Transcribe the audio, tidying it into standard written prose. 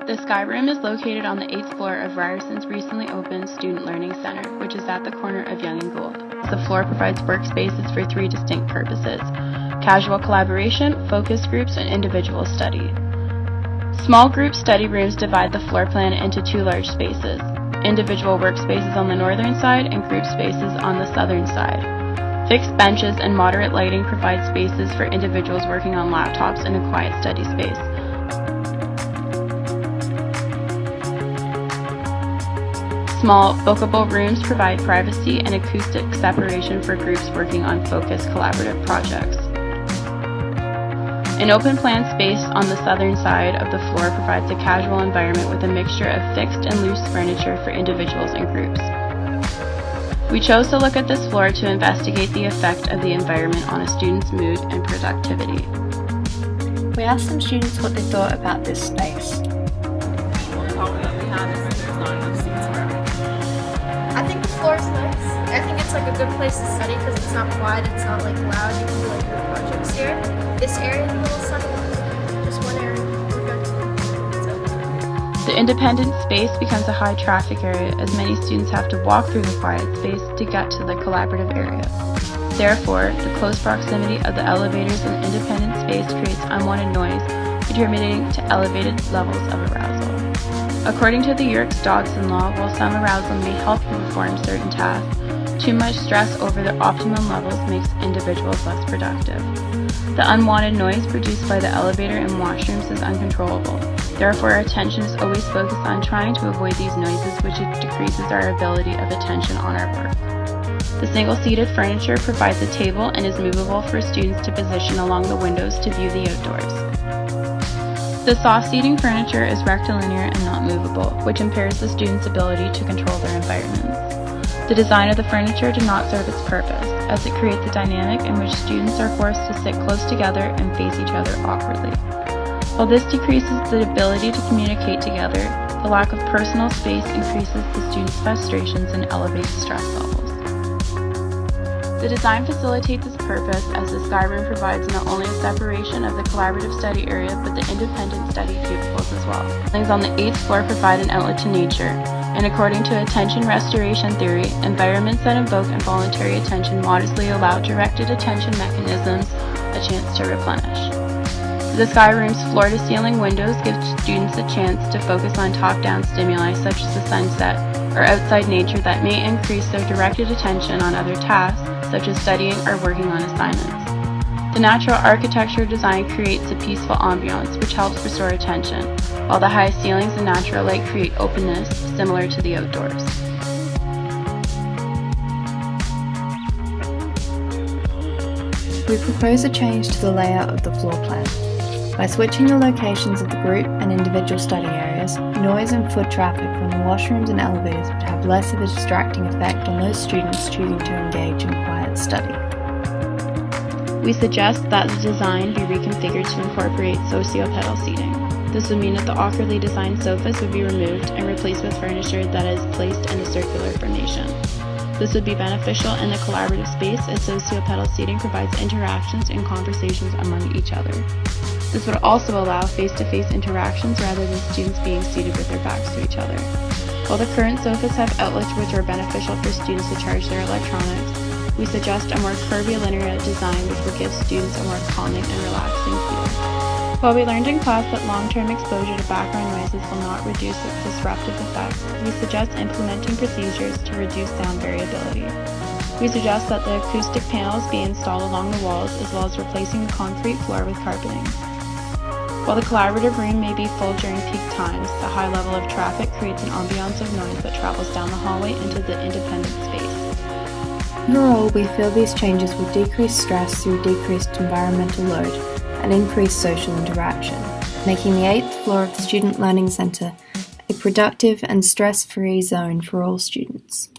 The Sky Room is located on the 8th floor of Ryerson's recently opened Student Learning Center, which is at the corner of Yonge and Gould. The floor provides workspaces for 3 distinct purposes: casual collaboration, focus groups, and individual study. Small group study rooms divide the floor plan into 2 large spaces: individual workspaces on the northern side and group spaces on the southern side. Fixed benches and moderate lighting provide spaces for individuals working on laptops in a quiet study space. Small, bookable rooms provide privacy and acoustic separation for groups working on focused collaborative projects. An open plan space on the southern side of the floor provides a casual environment with a mixture of fixed and loose furniture for individuals and groups. We chose to look at this floor to investigate the effect of the environment on a student's mood and productivity. We asked some students what they thought about this space. I think the floor is nice. I think it's like a good place to study because it's not quiet, it's not like loud. You can do like your projects here. This area is a little sunny. Just one area. The independent space becomes a high traffic area as many students have to walk through the quiet space to get to the collaborative area. Therefore, the close proximity of the elevators and independent space creates unwanted noise, contributing to elevated levels of arousal. According to the Yerkes Dodson law, while some arousal may help you perform certain tasks, too much stress over the optimum levels makes individuals less productive. The unwanted noise produced by the elevator and washrooms is uncontrollable. Therefore, our attention is always focused on trying to avoid these noises, which decreases our ability of attention on our work. The single-seated furniture provides a table and is movable for students to position along the windows to view the outdoors. The soft-seating furniture is rectilinear and not movable, which impairs the students' ability to control their environments. The design of the furniture did not serve its purpose, as it creates a dynamic in which students are forced to sit close together and face each other awkwardly. While this decreases the ability to communicate together, the lack of personal space increases the students' frustrations and elevates stress levels. The design facilitates its purpose as the Sky Room provides not only a separation of the collaborative study area but the independent study cubicles as well. Buildings on the 8th floor provide an outlet to nature, and according to attention restoration theory, environments that invoke involuntary attention modestly allow directed attention mechanisms a chance to replenish. The Sky Room's floor-to-ceiling windows give students a chance to focus on top-down stimuli such as the sunset or outside nature that may increase their directed attention on other tasks such as studying or working on assignments. The natural architecture design creates a peaceful ambiance which helps restore attention, while the high ceilings and natural light create openness similar to the outdoors. We propose a change to the layout of the floor plan. By switching the locations of the group and individual study areas, noise and foot traffic from the washrooms and elevators would have less of a distracting effect on those students choosing to engage in quiet study. We suggest that the design be reconfigured to incorporate socio-pedal seating. This would mean that the awkwardly designed sofas would be removed and replaced with furniture that is placed in a circular formation. This would be beneficial in the collaborative space as socio-pedal seating provides interactions and conversations among each other. This would also allow face-to-face interactions rather than students being seated with their backs to each other. While the current sofas have outlets which are beneficial for students to charge their electronics, we suggest a more curvilinear design which will give students a more calming and relaxing feel. While we learned in class that long-term exposure to background noises will not reduce its disruptive effects, we suggest implementing procedures to reduce sound variability. We suggest that the acoustic panels be installed along the walls as well as replacing the concrete floor with carpeting. While the collaborative room may be full during peak times, the high level of traffic creates an ambiance of noise that travels down the hallway into the independent space. Overall, we feel these changes will decrease stress through decreased environmental load and increased social interaction, making the 8th floor of the Student Learning Center a productive and stress-free zone for all students.